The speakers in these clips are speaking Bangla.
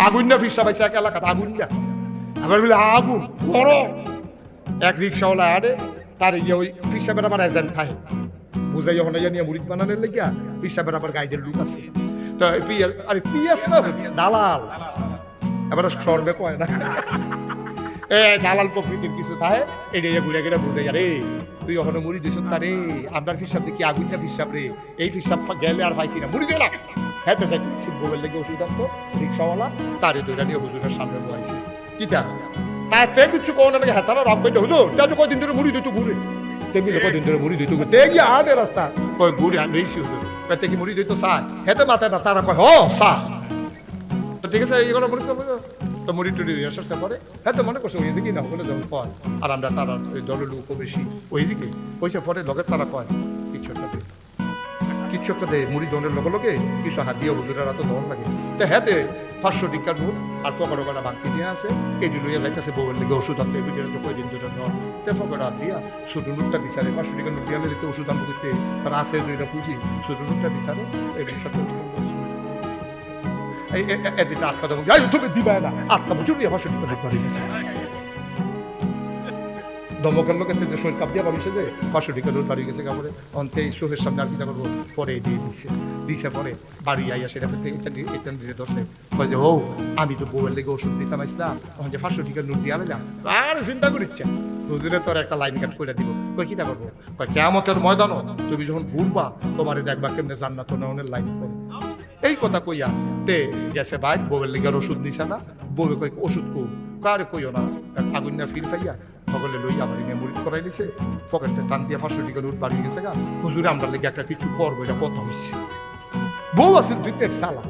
আগুন না ফিসা পাইছে এক এলাকাতে আগুন না আবার বলে আগুন বড় এক রিক্সাওয়ালা আরে তার ইয়ে ওই ফিসাবের আমার এজেন্ট থাকে বুঝাই যখন নিয়ে মুড়ি বানানোর লেগিয়া ফিসাবের আবার গাইডের লুক আছে তো আরে পিয়াস না দালাল এবার সরবে কয় না এ দালাল প্রকৃতির কিছু থাকে এটা ঘুরে ঘুরে বুঝাই আরে তুই ওখানে মুড়ি দিস তারে আপনার ফিসাব দেখি আগুন না ফিসাব রে এই ফিসাব গেলে আর ভাই কিনা মুড়ি গেলাম হ্যাঁ তো যাই শিবগোবের লেগে ওষুধ আনতো রিক্সাওয়ালা তারে দইটা নিয়ে হুজুরের সামনে বসেছে কিটা তাতে কিছু কোন নাকি হাতারা রাম বাইতে হুজুর তা তো কয়দিন ধরে মুড়ি দিত ঘুরে তেমনি কয়দিন ধরে মুড়ি দিত তে গিয়ে আটে রাস্তা কয় ঘুরে আর রইছি হুজুর পেতে কি মুড়ি দিত সা হেতে মাথায় না তারা কয় ও সা তো ঠিক আছে এইগুলো মুড়ি তো মুড়ি টুড়ি আসার পরে হ্যাঁ তো মনে করছে ওই দিকে না ওগুলো যখন কয় আর আমরা তারা ওই দলের লোকও বেশি ওই দিকে ওইসে পরে লগের তারা কয় কিছু একটা দেয় মুড়ি দনের লগে লগে কিছু হাত দিয়ে হুজুরের হাতে দন লাগে তো হ্যাঁ 500 টিকার নোট আর ফকড়া বাংতি দিয়ে আছে এটি লইয়া যাইতেছে বউয়ের লেগে ওষুধ আনতে এই ভিডিওটা তো কয়দিন ধরে জ্বর তে ফকড়া হাত দিয়া ছোট নোটটা বিচারে 500 টিকার নোট দিয়ে নিতে ওষুধ আনতে করতে তার আছে দুইটা পুঁজি ছোট নোটটা বিচারে এই বিচারটা এই এদিকে আটকা দেবো যাই তুমি দিবা না আটকা বছর দিয়ে 500 টিকার নোট বাড়ি গেছে দমকের লোকের যে শরীর কাপ দিয়ে ভাবিছে যে 500 টিকার নোট বাড়ি গেছে কাপড়ে অন্তে এই চোখের সামনে আর চিন্তা করবো পরে দিয়ে দিছে পরে বাড়ি আইয়া সেটা এটা দিয়ে ধরছে কয় যে ও আমি তো বউয়ের লেগে ওষুধ দিতাম আসলাম তখন যে 500 টিকার নোট দিয়ে আলাম আর চিন্তা করিচ্ছে হুজুরে তোর একটা লাইন কাট করে দিব কই কিটা করবো কয় কিয়ামতের ময়দানও তুমি যখন ঘুরবা তোমারে দেখবা কেমনে জান্নাত নয়নের লাইন করে এই কথা কইয়া তে গেছে ভাই বউয়ের লেগে ওষুধ দিছে না বউয়ে কয় ওষুধ কো কারে কইও না আগুন না ফির পাইয়া সকলে লই আমার নিয়ে মুড়ি করাই দিছে পকেটে টান দিয়ে 500 টিকা নোট বাড়ি গেছে গা হুজুরে আমরা লেগে একটা কিছু করবো এটা কথা হইছে বউ আছে দুইটা সালা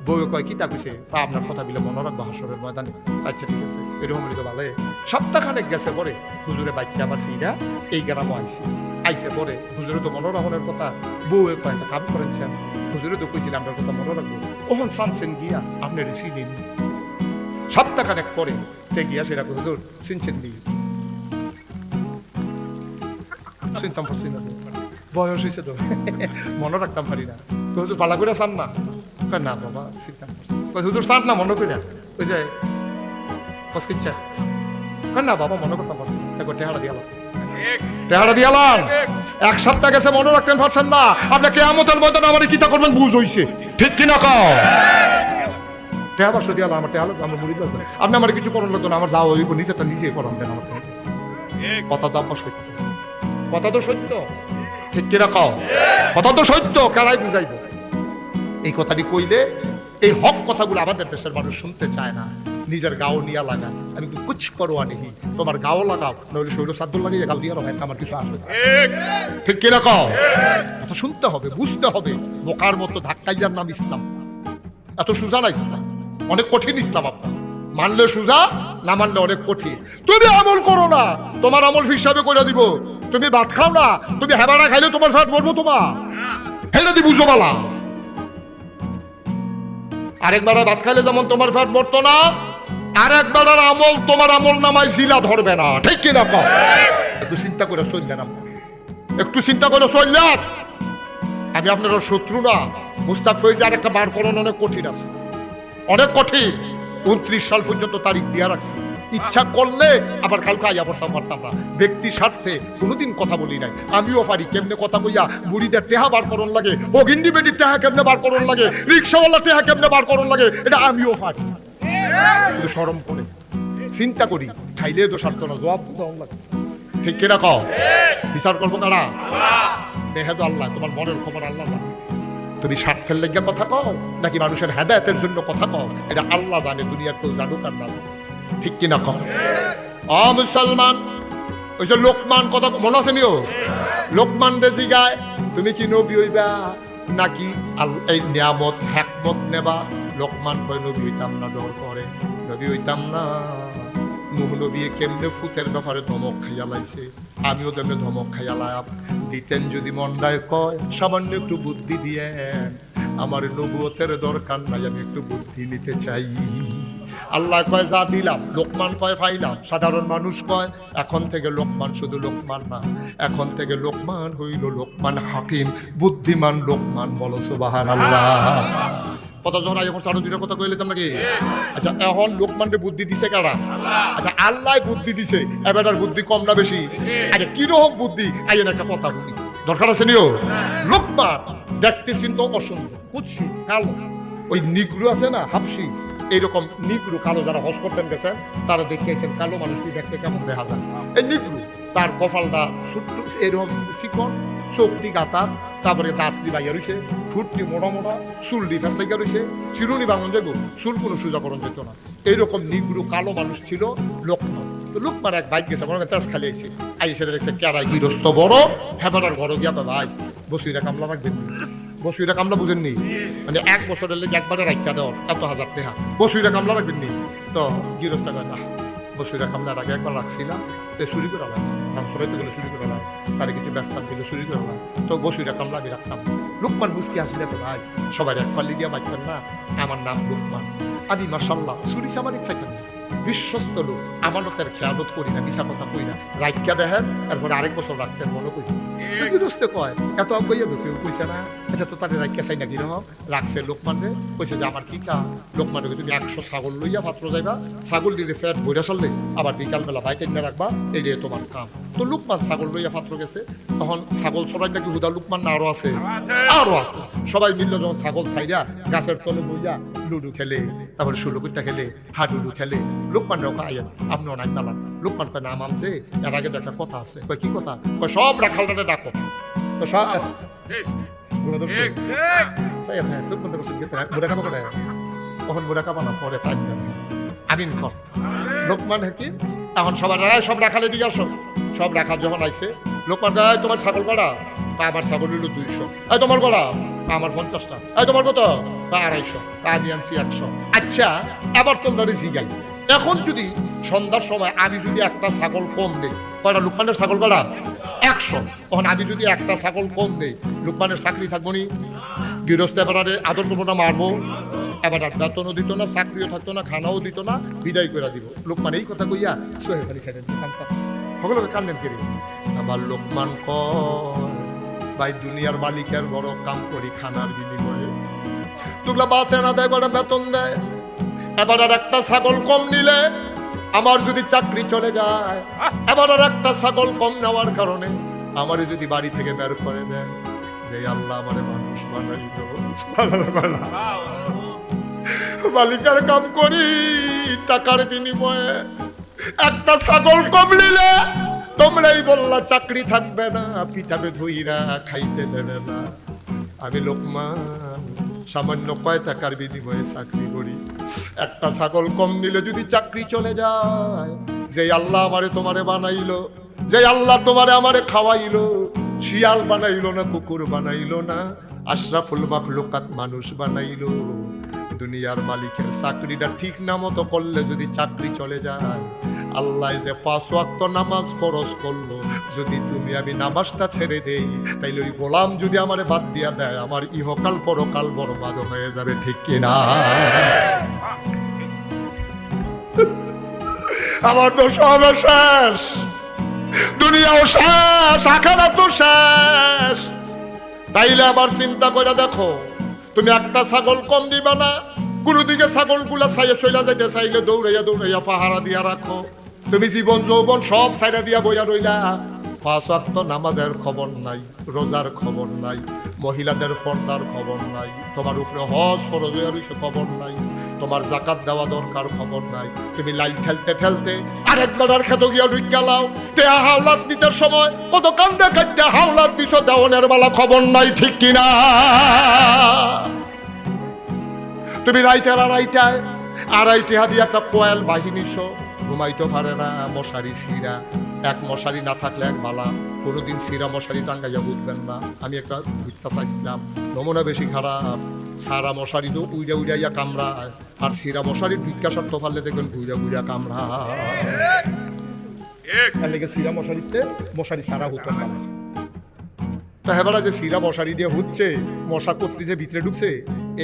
বউ কয় কিতা কইছে আপনার কথা বিলে মনে রাখবো হাসরের ময়দানে আচ্ছা ঠিক আছে এরকম তো ভালো সপ্তাহখানেক গেছে পরে হুজুরে বাচ্চা আবার ফিরা এই গ্রামে আইসে পরে হুজুরে তো মনে রাখনের কথা বউ কয় একটা কাম করেছেন হুজুরে তো কইছিল আপনার কথা মনে রাখবো ওহন সানসেন গিয়া আপনি রিসিভ সপ্তাহখানেক পরে তে গিয়া সেটা হুজুর সিনছেন নি চিন্তাম পারছি না বয়স হয়েছে তো মনে রাখতাম পারি না হুজুর পালা করে চান না না বাবা চিন্তা করছি হুজুর চান না মনে করে ওই যে কসকিচ্ছা না বাবা মনে করতাম পারছি একবার টেহারা দিয়ালাম এক সপ্তাহ গেছে মনে রাখতেন পারছেন না আপনি কিয়ামতের ময়দানে আমার কিতা করবেন বুঝ হইছে ঠিক কিনা কও টেহা 500 দিয়ালাম আমার টেহা আমার মুড়ি লাগবে আপনি আমার কিছু করুন লাগতো না আমার যাও ওই নিচেরটা নিচে করান দেন আমার কথা তো আপনার সত্য কথা তো সত্য ঠিক কিনা কও কথা তো সত্য কারাই বুঝাইব এই কথাটি কইলে এই হক কথাগুলো আমাদের দেশের মানুষ শুনতে চায় না নিজের গাও নিয়ে লাগা আমি কি কুছ করোয়া নেই তোমার গাও লাগাও নইলে শৈল সাদ্দ লাগিয়ে গাও দিয়ে হয় আমার কিছু আসবে ঠিক কিনা কও কথা শুনতে হবে বুঝতে হবে বোকার মতো ধাক্কাইয়ার নাম ইসলাম এত সোজা না ইসলাম অনেক কঠিন ইসলাম আপনার মানলে সোজা না মানলে অনেক কঠিন তুমি আমল করো না তোমার আমল হিসাবে করে দিব তুমি ভাত খাও না তুমি হেবারা খাইলে তোমার ফ্যাট মরবো তোমার হেটা দি বুঝো বালা আরেকবার ভাত খাইলে যেমন তোমার ফ্যাট মরতো না আরেকবার আমল তোমার আমল নামায় জিলা ধরবে না ঠিক কিনা কও একটু চিন্তা করে চললেন একটু চিন্তা করে চললেন আমি আপনার শত্রু না মুস্তাক ফৈজি আর একটা বার করানো অনেক কঠিন আছে অনেক কঠিন 29 সাল পর্যন্ত তারিখ দিয়া রাখছি ইচ্ছা করলে আবার কালকে আইয়া পারতাম না ব্যক্তি স্বার্থে কোনোদিন কথা বলি নাই আমিও পারি কেমনে কথা কইয়া বুড়িদের টেহা বার করন লাগে ও গিন্ডি বেটির টেহা কেমনে বার করন লাগে রিক্সাওয়ালা টেহা কেমনে বার করন লাগে এটা আমিও পারি শুধু শরম করে চিন্তা করি খাইলে তো স্বার্থ না জবাব দেওয়া লাগে ঠিক কিনা কও বিচার করবো কারা দেখে তো আল্লাহ তোমার মনের খবর আল্লাহ জানে তুমি স্বার্থের লেগে কথা কও নাকি মানুষের হেদায়েতের জন্য কথা কও এটা আল্লাহ জানে দুনিয়ার কেউ জানুক আর না জানে ঠিক কিনা কও মুসলমান ওই যে লোকমান কথা মনে আছে নিও লোকমান রেজি গায় তুমি কি নবী হইবা নাকি এই নিয়ামত হেকমত নেবা লোকমান কয় নবী হইতাম না ডর করে নবী হইতাম না নূহ নবী কেমনে ফুতের ব্যাপারে ধমক খাইয়া লাইছে আমিও তেমনি ধমক খাইয়া লাইম দিতেন যদি মন্ডায় কয় সামান্য একটু বুদ্ধি দিয়ে আমার নবুয়তের দরকার নাই আমি একটু বুদ্ধি নিতে চাই আল্লাহ কয় যা দিলাম লোকমান কয় পাইলাম সাধারণ মানুষ কয় এখন থেকে লোকমান শুধু লোকমান না এখন থেকে লোকমান হইল লোকমান হাকিম বুদ্ধিমান লোকমান বলো সুবহানাল্লাহ কথা যখন এখন সাড়ে দুইটা কথা কইলে নাকি? আচ্ছা এখন লোকমানকে বুদ্ধি দিছে কারা? আচ্ছা আল্লাহ বুদ্ধি দিছে, এবারটার বুদ্ধি কম না বেশি? আচ্ছা কিরকম বুদ্ধি আইন একটা কথা বলি, দরকার আছে নিও। লোকমান দেখতেছেন তো অসুন্দর, বুঝছি কালো, ওই নিগ্রু আছে না হাফসি, এইরকম নিগ্রু কালো যারা হজ করতেন গেছেন তারা দেখতেছেন কালো মানুষটি দেখতে কেমন দেখা যায়। এই নিগ্রু তার কপালটা ছোট্ট এরকম চিকন, চোখটি গাতা, তারপরে দাঁতটি বাইয়া রয়েছে, ঠুটটি মোটা মোটা, চুলটি ফেসলাইকা রয়েছে, চিরুনি ভাঙন যাব, চুল কোনো সোজাকরণ যেত না। এইরকম নিগ্রু কালো মানুষ ছিল লোকমান। তো লোকমান এক বাইক গেছে, মনে হয় তেজ খালি আইছে, সেটা দেখছে কেরাই গৃহস্থ বড় হেবাটার ঘর গিয়া তো ভাই বসুইরা কামলা রাখবেন, বসুইরা কামলা বুঝেননি, মানে 1 বছরের লেগে একবারে রাখা দেওয়ার এত হাজার টাকা, বসুইরা কামলা রাখবেন নি। তো গৃহস্থ না বসুইরা কামলার আগে একবার রাখছিলাম, তো চুরি করে লাগে, কাম সরাইতে গেলে চুরি করে লাগে, তারা কিছু ব্যস্তাম দিলে চুরি করে লাগে, তো বসুইরা কামলা আমি রাখতাম। লোকমান মুসকি আসলে তো ভাই সবাই এক ফাল্লি দিয়া বাঁচবেন না, আমার নাম লোকমান, আমি মাশাল্লাহ চুরি সামারিক থাকতাম না, বিশ্বস্ত লোক, আমানতের খেয়ালত করি না, মিশা কথা কই না, রাইখা দেখেন এরপরে আরেক বছর রাখতেন মনে করি গৃহস্থ কয় এত কইয়া তো কেউ কইছে না। আচ্ছা তো তাদের রাইখা চাই না কিরকম রাখছে লোকমান রে, কইছে যে আমার কি কাম, লোকমান রে তুমি 100 ছাগল লইয়া পাত্র যাইবা, ছাগল দিলে ফ্যাট বইরা চললে আবার বিকালবেলা ভাই কেন রাখবা, এইটাই তোমার কাম। তো লোকমান ছাগল লইয়া পাত্র গেছে, তখন ছাগল চড়াই নাকি হুদা লোকমান না আরো আছে, আরো আছে, সবাই মিলল যখন ছাগল ছাইরা গাছের তলে বইয়া লুডু খেলে, তারপরে ষোলকুট্টা খেলে, হাডুডু খেলে, লোকমান রাখা আইয়েন আপনি অনাই নালান। লোকমান কয় নাম আমছে, এর আগে তো একটা কথা আছে, কয় কি কথা, কয় সব রাখালটারে ডাকো, তো সব লোকমান হাকিম এখন সব রাখালে দিকে আসো, সব রাখাল যখন আইছে লোকমান গায় তোমার ছাগল কড়া, আমার ছাগল হইল 200, এই তোমার কড়া আমার 50টা, এই তোমার কত 250, আমি আনছি 100। আচ্ছা এবার তোমরা জিগাই, এখন যদি সন্ধ্যার সময় আমি যদি একটা ছাগল কম নেই, কয়টা লোকমানের ছাগল কড়া 100, তখন আমি যদি একটা ছাগল কম নেই লোকমানের চাকরি থাকবো নি, গৃহস্থ এবারে আদর করবো না, মারবো, এবার আর বেতনও দিত না, চাকরিও থাকতো না, খানাও দিত না, বিদায় করে দিব। লোকমান এই কথা কইয়া সোহে খালি ছেড়ে সকলকে কান্দেন কেড়ে। আবার লোকমান কয় ভাই দুনিয়ার মালিকের বড় কাম করি খানার বিনিময়ে, তোগুলা বাতে না দেয় বড় বেতন দেয়, এবার আর একটা ছাগল কম নিলে আমার যদি চাকরি চলে যায়, এবার আর একটা ছাগল কম নেওয়ার কারণে আমারে যদি বাড়ি থেকে বের করে দেয়, যে আল্লাহ আমারে মানুষ বানাইল, মালিকের কাম করি টাকার বিনিময়ে একটা ছাগল কম নিলে তোমরাই বললা চাকরি থাকবে না, পিঠাবে ধুইরা খাইতে দেবে না। আমি লোকমান সামান্য কয় টাকার বিনিময়ে চাকরি করি, একটা ছাগল কম নিলে যদি চাকরি চলে যায়, যে আল্লাহ আমারে তোমারে বানাইলো, যে আল্লাহ তোমারে আমারে খাওয়াইলো, শিয়াল বানাইলো না, কুকুর বানাইলো না, আশরাফুল মাখলুকাত মানুষ বানাইলো, দুনিয়ার মালিকের চাকরিটা ঠিক না মতো করলে যদি চাকরি চলে যায়, আল্লাহ যে 5 ওয়াক্ত নামাজ ফরজ করলো, যদি তুমি আমি নামাজটা ছেড়ে দেই, তাইলে ওই গোলাম যদি আমারে বাদ দিয়া দেয়, আমার ইহকাল পরকাল বরবাদ হয়ে যাবে, ঠিক কিনা? আমার তো সব শেষ, দুনিয়াও শেষ, আখিরাতও শেষ। তাইলে আবার চিন্তা করে দেখো, তুমি একটা ছাগল কম দিবা না, কোনো দিকে ছাগল গুলা ছাইয়া চইলা যাইতে চাইলে দৌড়াইয়া দৌড়াইয়া পাহারা দিয়া রাখো, তুমি জীবন যৌবন সব ছাইরা দিয়া বইয়া রইলা, 5 ওয়াক্ত নামাজের খবর নাই, রোজার খবর নাই, মহিলাদের পর্দার খবর নাই, তোমার উপরে হজ ফরজ হয়ে রইছে খবর নাই, তোমার জাকাত দেওয়া দরকার খবর নাই, তুমি লাইট ঠেলতে ঠেলতে আরেক বেড়ার খেতে গিয়া ঢুক গেলাও, তে হাওলাত দিতে সময় কত কান্দে কাটতে হাওলাত দিছ, দেওয়ানের বেলা খবর নাই, ঠিক কিনা? তুমি রাইতের আড়াইটে হাতি একটা কোয়েল বাহিনীছ, ঘুমাইতে পারে না, মশারি ছিঁড়া, এক মশারি না থাকলে এক বালা, কোনোদিন ছিঁড়া মশারি টাঙ্গাইয়া বুঝবেন না। আমি একটা ঘুরতে চাইছিলাম, নমুনা বেশি খারাপ, সারা মশারি তো উইড়া উইড়াইয়া কামড়ায়, আর ছিঁড়া মশারি ঢুকাশার তো পারলে দেখবেন ঘুইরা ঘুইরা কামড়ায়, লেগে ছিঁড়া মশারিতে মশারি ছাড়া হতো না। তা হেবারা যে ছিঁড়া মশারি দিয়ে হচ্ছে, মশা কর্তৃ যে ভিতরে ঢুকছে,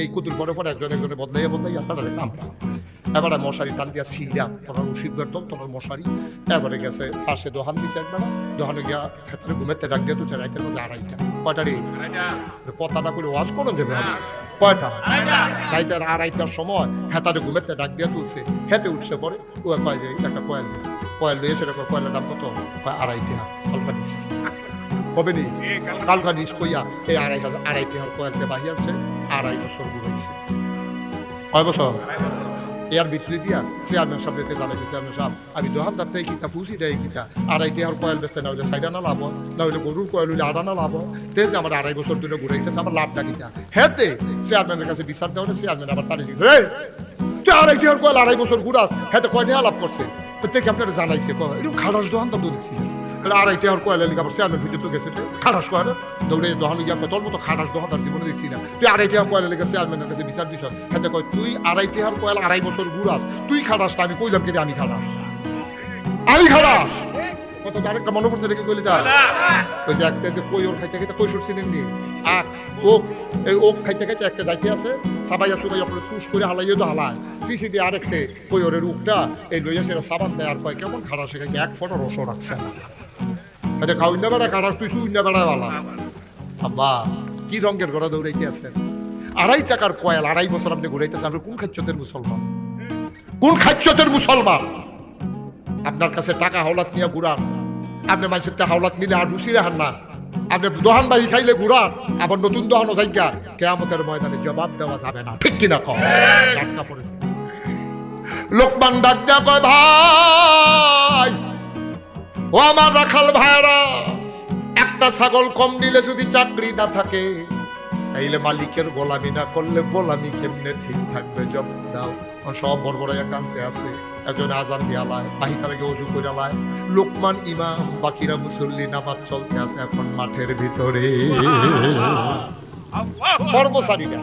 এই কুতুর পরে পরে একজনে বদলাইয়া তারা কামড়া, এবারে মশারি টান দিয়া ছিঁড়া, তোমার ওষুধ বেরতম তোমার মশারি, এবারে গেছে পাশে দোহান দিছে, একবার দোহানে গিয়া ক্ষেত্রে ঘুমেতে ডাক দিয়ে তুলছে রাইতের মধ্যে 2:30, কয়টা রে পতাটা করে ওয়াশ করুন যাবে, কয়টা? রাইতে 2:30টার সময় হেতারে ঘুমেতে ডাক দিয়ে তুলছে, হেতে উঠছে পরে ও কয় যে একটা কয়েল লইয়ে সেটা কয়েলের দাম কত? কয় 2.5 টাকা। কালকা নিস কবে নিস? কালকা নিস কইয়া এই 2.5 টাকার কয়েলতে বাহি আছে 2.5 বছর ঘুরাইছে। কয় বছর? এর ভিতরে দিয়া চেয়ারম্যান সাহেব দেখতে জানাইছে, চেয়ারম্যান সাহেব আমি দোকানদারটাই কিতা পুষিটাই কিতা 2.5 টাকার কয়েল বেচতে না হইলে 4 আনা লাভ হয়, না হইলে গরুর কয়েল হইলে 8 আনা লাভ হয়, তেজ আমার 2.5 বছর ধরে ঘুরাইতেছে, আমার লাভটা কিতা? হেতে চেয়ারম্যানের কাছে বিচার দেওয়া, চেয়ারম্যান আবার তারিখ রে তুই 2.5 টাকার কয়েল 2.5 বছর ঘুরাস, হেতে কয় টাকা লাভ করছে? প্রত্যেকে আপনারা জানাইছে এরকম খারাস দোকানদার তো দেখছি 2.5 টাকার কয়েল লিখে আবার চেয়ারম্যান ভিতরে তো গেছে খারাস কয় না দৌড়ে দোকানে গিয়ে তোর মতো খারাস দোকানদার জীবনে দেখছি না, তুই 2.5 টাকার কয়েল লিখে চেয়ারম্যানের কাছে বিচার দিছ, হেতে কয় তুই 2.5 টাকার কয়েল 2.5 বছর ঘুরাস, তুই খারাসটা আমি কইলাম কি আমি খারাস, আমি খারাস কত ডাইরেক্ট মনে পড়ছে রেখে কইলি তা ওই যে একটা যে কই ওর খাইতে খাইতে কই সরছিলেন নি ও এই ওক খাইতে খাইতে একটা যাইতে আছে সাবাইয়া সুবাইয়া করে তুষ করে হালাইয়ে তো হালায় পিছি দিয়ে আরেকটে কই ওরের উকটা এই লইয়া সেটা সাবান দেয় আর কয় কেমন খারাপ শেখাইছে 1 ফোঁটা রসও রাখছে না এটা খাওয়াই না বেড়া খারাপ তুই শুই না বেড়াওয়ালা আব্বা কি রঙের ঘোড়া দৌড়াইতে আছেন 2.5 টাকার কয়েল 2.5 বছর আপনি ঘুরাইতেছেন আপনি কোন খাচ্ছতের মুসলমান কোন খাচ্ছতের মুসলমান আপনার কাছে টাকা হাওলাত নিয়ে ঘুরান আপনি মানুষের থেকে হাওলাত নিলে আর রুচি রাখান না আপনি দোহান বাহি খাইলে ঘুরান আবার নতুন দোহানো জায়গা কিয়ামতের ময়দানে জবাব দেওয়া যাবে না ঠিক কিনা কম ডাক্কা পড়ে লোকমান ডাক দেয়া কয় ভাই ও আমার রাখাল ভাইরা একটা ছাগল কম নিলে যদি চাকরি না থাকে তাইলে মালিকের গোলামি না করলে গোলামি কেমনে ঠিক থাকবে জবাব দাও সব বড় বড় একান্তে আছে একজন আজান দিয়ালায় বাহিতার আগে অজু করে আলায় লোকমান ইমাম বাকিরা মুসল্লি নামাজ চলতে আছে এখন মাঠের ভিতরে কর্মচারীরা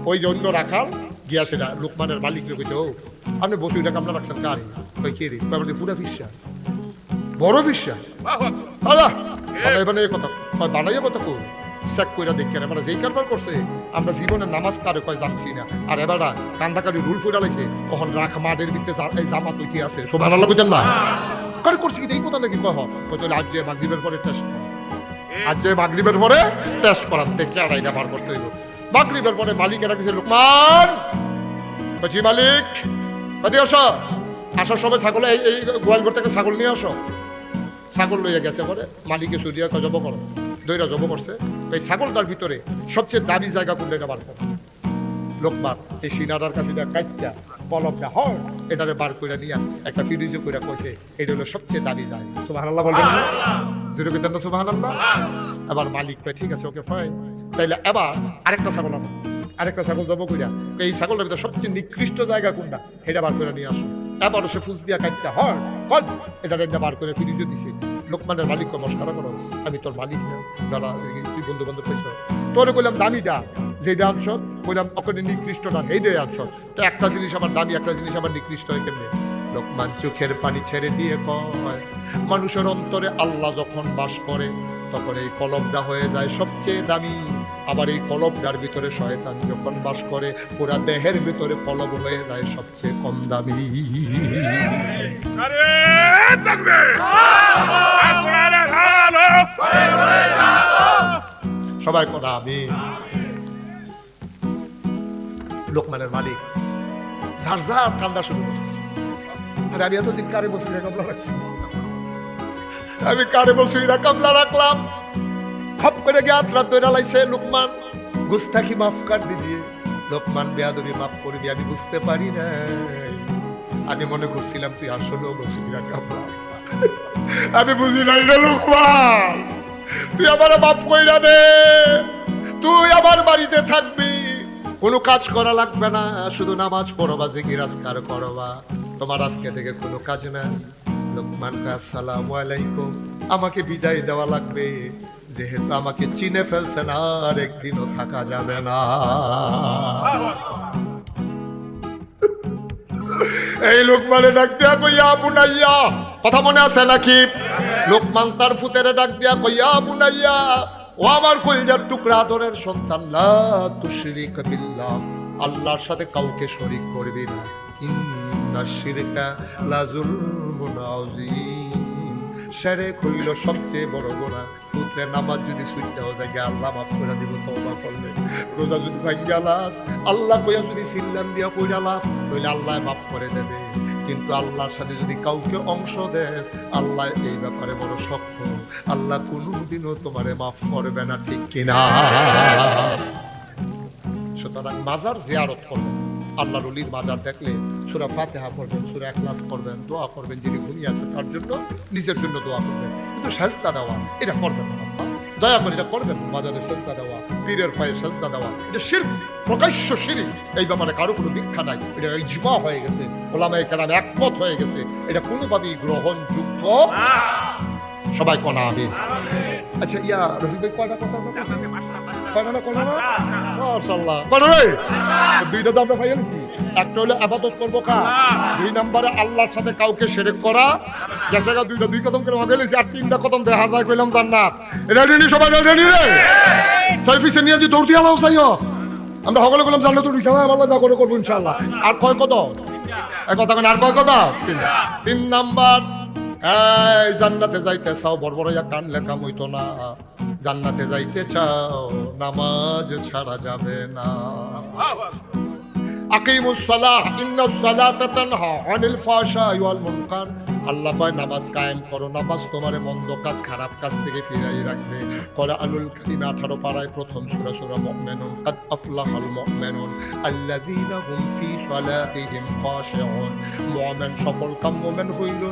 ওই যে অন্য রাখাল গিয়া সেটা লোকমানের মালিক কইতে ও আপনি বসে টাকা আপনার রাখছেন কারি কই কে রে তারপরে পুরা ফিসা বড় ফিসা আলা এবারে এই কথা কয় বানাইয়া কথা কই চেক কইরা দেখেন এবার যেই কারবার করছে আমরা জীবনে নামাজ কারে কয় জানছি না আর এবার কান্দাকারি রুল ফুইরা লাইছে তখন রাখ মাঠের ভিতরে এই জামাত উঠি আছে সুবহানাল্লাহ কইতেন না করে করছি কি এই কথা নাকি কহ কই তাহলে আজ যে মাগরিবের পরে টেস্ট আজ যে মাগরিবের পরে টেস্ট করার দেখে আর এটা বার করতে হইব মাগরিবের পরে মালিকেরা কিছু লোকমান বলছি মালিক কদি আসো আসার সময় ছাগল এই গোয়াল ঘর থেকে ছাগল নিয়ে আসো ছাগল লইয়া গেছে পরে মালিকে চুরিয়া জব করো দইরা জব করছে এই ছাগলটার ভিতরে সবচেয়ে দামি জায়গা কোনটা বার করে লোকমান এই সিনাদার কাছে কাইটা কলমটা হয় এটারে বার করে নিয়ে একটা ফ্রিজে করে কইছে এটা হলো সবচেয়ে দামি জায়গা সুবহানাল্লাহ বলবেন জিরো কইতেন না সুবহানাল্লাহ আবার মালিক কয় ঠিক আছে ওকে ফাইন তাইলে এবার আরেকটা ছাগল আনো আরেকটা ছাগল জব কইরা এই ছাগলের ভিতরে সবচেয়ে নিকৃষ্ট জায়গা কোনটা এটা বার করে নিয়ে আসো এবার সে ফুস দিয়া কাইটা হয় এটা রেন্ডা বার করে ফ্রিজে দিছে লোকমানের মালিক মস্কারা করো আমি তোর মালিক না যারা তুই বন্ধু বান্ধব পেয়েছ তোরে কইলাম দামিটা যেটা আনছ কইলাম ওখানে নিকৃষ্টটা সেইটাই আনছ তো একটা জিনিস আমার দামি একটা জিনিস আমার নিকৃষ্ট হয় কেমনে লোকমান চোখের পানি ছেড়ে দিয়ে কয় মানুষের অন্তরে আল্লাহ যখন বাস করে তখন এই কলমটা হয়ে যায় সবচেয়ে দামি আবার এই কলমটার ভিতরে শয়তান যখন বাস করে পুরা দেহের ভিতরে কলম হয়ে যায় সবচেয়ে কম দামি সবাই কথা আমি লোকমানের মালিক ঝাড় ঝাড় কান্দা শুরু করছি আর আমি এতদিন কারে বসুইরা কামলা রাখছি আমি কারে বসুইরা কামলা রাখলাম খপ করে গিয়ে আত্রাত দৈরা লাইছে লোকমান গুস্তাখি মাফ কর দিজিয়ে লোকমান বেয়াদবি মাফ করবি আমি বুঝতে পারি না আমি মনে করছিলাম তুই আসলেও বসুইরা কামলা আমি বুঝি নাই রে লোকমান তুই আমার মাফ কইরা দে তুই আমার বাড়িতে থাকবি কোনো কাজ করা লাগবে না শুধু নামাজ পড়বা জিকির আজকার করবা তোমার আজকে থেকে কোনো কাজ নাই লোকমান আসসালামু আলাইকুম আমাকে বিদায় দেওয়া লাগবে যেহেতু আমাকে চিনে ফেলছেন আর একদিনও থাকা যাবে না এই লোকমানে ডাক দিয়া কইয়া বুনাইয়া কথা মনে আছে নাকি লোকমান তার ফুতেরে ডাক দিয়া কইয়া বুনাইয়া ও আমার কলিজার টুকরা আদরের সন্তান লা তুশরিক বিল্লাহ আল্লাহর সাথে কাউকে শরীক করবি না ইন্নাশ শিরকা লা যুলমুন আযীম শিরক হইল সবচেয়ে বড় গোনা। পুত্রে নামাজ যদি ছুটতেও যায় আল্লাহ মাফ করে দিব তওবা করলে। রোজা যদি ভাঙ্গালাস আল্লাহ কইয়া যদি সিল্লাম দিয়া পড়ালাস তাহলে আল্লাহ মাফ করে দেবে। কিন্তু আল্লাহর সাথে যদি কাউকে অংশ দেস আল্লাহ এই ব্যাপারে বড় শক্ত, আল্লাহ কোনোদিনও তোমারে মাফ করবে না, ঠিক কিনা? সুতরাং মাজার জিয়ারত করবেন, আল্লাহর ওলির মাজার দেখলে সূরা ফাতিহা পড়বেন, সূরা ইখলাস পড়বেন, দোয়া করবেন, যিনি ঘুমিয়ে আছে তার জন্য, নিজের জন্য দোয়া করবেন। কিন্তু সেজদা দেওয়া এটা করবেন না, দয়া করে এটা করবেন। মাজারে সেজদা দেওয়া, পীরের পায়ে সেজদা দেওয়া এটা শিরক, প্রকাশ্য শিরক। এই ব্যাপারে কারো কোনো ব্যাখ্যা নাই, এটা ইজমা হয়ে গেছে, ওলামায়ে কেরাম একমত হয়ে গেছে, এটা কোনোভাবেই গ্রহণযোগ্য। সবাই কোন আমিন। আচ্ছা ইয়া রফিক ভাই কয়টা কথা বলবো? মাশাআল্লাহ বলো রে, দুইটা তো আমরা পাইছি। একটা হলো ইবাদত করবো কা, দুই নম্বরে আল্লাহর সাথে কাউকে শিরক করা গেছে গা। দুই কদম করে ভাবেছি, আর তিনটা কদম দেখা যায় কইলাম জান্নাত। রেডি সবাই রেডি রে? সাইফিসে নিয়ে যে দৌড় দিয়া লাও চাইও, আমরা সকলে বললাম জান্নাত উঠে খেলা আল্লাহ যা করে করবো ইনশাআল্লাহ। আর কয় কদম? এক কথা কেন, আর কয় কদম? তিন নাম্বার, এই জান্নাতে যাইতে চাও বড় বড় কান লেখা হইতো না। জান্নাতে যাইতে চাও নামাজ ছাড়া যাবে না। আকিমুস সালাহ ইন্নাস সালাতা তানহা আনিল ফাহশাই ওয়াল মুনকার। আল্লাহ কয় নামাজ কায়েম করো, নামাজ তোমারে মন্দ কাজ খারাপ কাজ থেকে ফিরাই রাখবে। কোরআনুল কারীমে 18 পারায় প্রথম সূরা সূরা মুমিনুন, কাদ আফলাহাল মুমিনুন আল্লাযীনা হুম ফি সালাতিহিম খাশিউন। মুমিন সফল কাম মুমিন হইল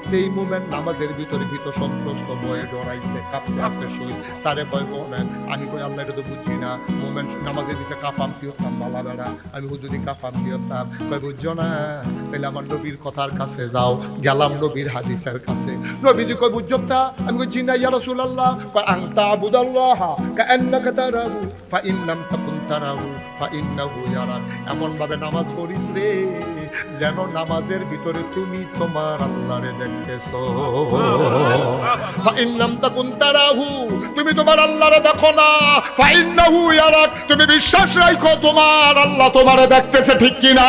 সেই মুমিন নামাজের ভিতরে ভীত সন্ত্রস্ত ভয়ে ডরাইছে, কাঁপতে আছে শরীর, তারে কয় মুমিন। আমি কই আল্লাহ এটা তো বুঝি না, মুমিন নামাজের ভিতরে কাফাম কি হতাম বালা বেড়া, আমি হুজুরি কাফাম কি হতাম। কয় বুঝছো না, তাহলে আমার নবীর কথার কাছে যাও। গেলাম নবীর হাদিসের কাছে, নবীজি কয় বুঝছো তা? আমি কই জি না ইয়া রাসূলুল্লাহ। কয় আনতা আবুদাল্লাহ কাআন্নাকা তারাহু ফাইন লাম তাকুন তারাহু ফাইন্নাহু ইয়ারাক। এমন ভাবে নামাজ পড়িস রে যেন নামাজের ভিতরে তুমি তোমার আল্লাহরে দেখতেছো। ফাইন লাম তাকুন তারাহু, তুমি তোমার আল্লাহরে দেখো না, ফাইন্নাহু ইয়ারাক, তুমি বিশ্বাস রাখো তোমার আল্লাহ তোমারে দেখতেছে, ঠিক কিনা?